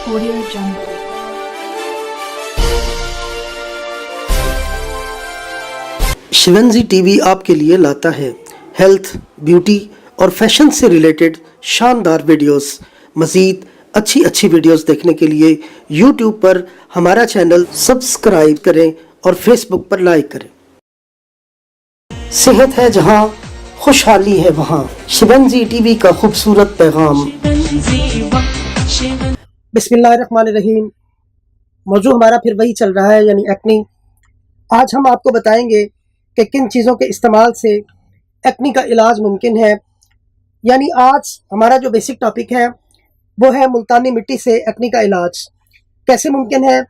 Audio Jungle. शिवंजी TV आपके लिए लाता है हेल्थ, ब्यूटी और फैशन से रिलेटेड शानदार वीडियोस। मज़ीद अच्छी वीडियोस देखने के लिए यूट्यूब पर हमारा चैनल सब्सक्राइब करें और फेसबुक पर लाइक करें। सेहत है जहां, खुशहाली है वहां। शिवंजी टीवी का खूबसूरत पैगाम। बिस्मिल्लाहिर्रहमानिर्रहीम। मौजू हमारा फिर वही चल रहा है, यानी एक्नी। आज हम आपको बताएंगे कि किन चीज़ों के इस्तेमाल से एक्नी का इलाज मुमकिन है। यानी आज हमारा जो बेसिक टॉपिक है वो है मुल्तानी मिट्टी से एक्नी का इलाज कैसे मुमकिन है,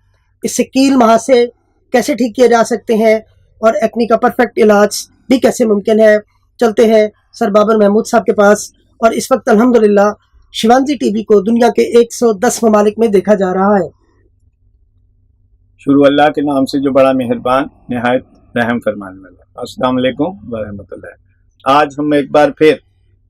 इससे कील महासे कैसे ठीक किए जा सकते हैं और एक्नी का परफेक्ट इलाज भी कैसे मुमकिन है। चलते हैं सर बाबर महमूद साहब के पास। और इस वक्त अल्हम्दुलिल्लाह शिवांजी टीवी को दुनिया के 110 ममालिक में देखा जा रहा है। शुरू अल्लाह के नाम से जो बड़ा मेहरबान निहायत रहम फरमाने वाला। अस्सलाम वालेकुम व रहमतुल्लाह। आज हम एक बार फिर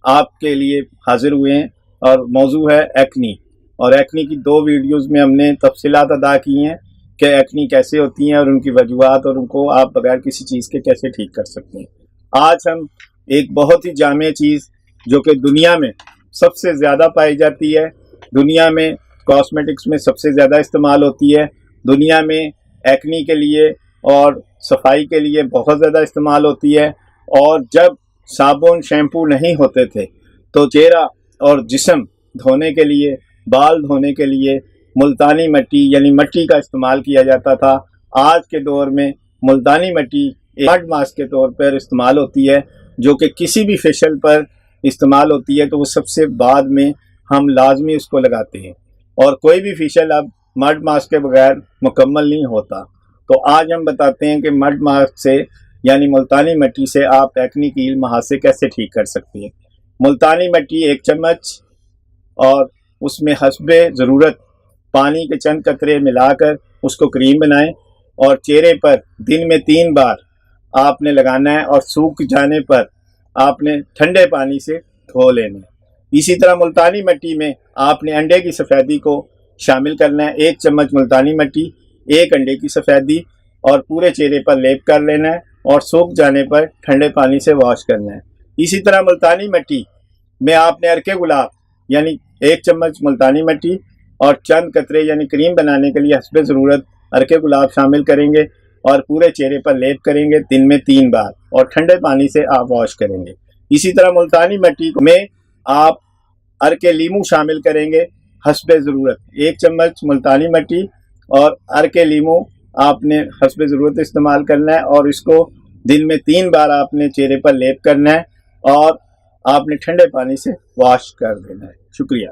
आपके लिए हाजिर हुए हैं और मौजू है एक्नी। और एक्नी की 2 वीडियोस में हमने तफसीलात अदा की हैं कि एक्नी कैसे होती हैं और उनकी वजूहात और उनको आप बगैर किसी चीज़ के कैसे ठीक कर सकते हैं। आज हम एक बहुत ही जामे चीज़ जो कि दुनिया में सबसे ज़्यादा पाई जाती है, दुनिया में कॉस्मेटिक्स में सबसे ज़्यादा इस्तेमाल होती है, दुनिया में एक्नी के लिए और सफाई के लिए बहुत ज़्यादा इस्तेमाल होती है। और जब साबुन शैम्पू नहीं होते थे तो चेहरा और जिस्म धोने के लिए, बाल धोने के लिए मुल्तानी मिट्टी यानी मिट्टी का इस्तेमाल किया जाता था। आज के दौर में मुल्तानी मिट्टी मड मास्क के तौर पर इस्तेमाल होती है, जो कि किसी भी फेशियल पर इस्तेमाल होती है तो वो सबसे बाद में हम लाजमी उसको लगाते हैं। और कोई भी फेशियल अब मड मास्क के बगैर मुकम्मल नहीं होता। तो आज हम बताते हैं कि मड मास्क से यानी मुल्तानी मिट्टी से आप एक्नी कील महासे कैसे ठीक कर सकते हैं। मुल्तानी मिट्टी 1 चम्मच और उसमें हस्बे ज़रूरत पानी के चंद कतरे मिलाकर उसको क्रीम बनाएं और चेहरे पर दिन में 3 बार आपने लगाना है और सूख जाने पर आपने ठंडे पानी से धो लेना है। इसी तरह मुल्तानी मिट्टी में आपने अंडे की सफ़ेदी को शामिल करना है। 1 चम्मच मुल्तानी मिट्टी, 1 अंडे की सफ़ेदी और पूरे चेहरे पर लेप कर लेना है और सूख जाने पर ठंडे पानी से वॉश करना है। इसी तरह मुल्तानी मिट्टी में आपने अरके गुलाब यानी 1 चम्मच मुल्तानी मिट्टी और चंद कतरे यानी क्रीम बनाने के लिए हस्बे ज़रूरत अरके गुलाब शामिल करेंगे और पूरे चेहरे पर लेप करेंगे दिन में 3 बार और ठंडे पानी से आप वॉश करेंगे। इसी तरह मुल्तानी मिट्टी में आप अरके लीमू शामिल करेंगे हस्बे ज़रूरत। 1 चम्मच मुल्तानी मिट्टी और अरके लीमू आपने हस्बे ज़रूरत इस्तेमाल करना है और इसको दिन में 3 बार आपने चेहरे पर लेप करना है और आपने ठंडे पानी से वॉश कर देना है। शुक्रिया।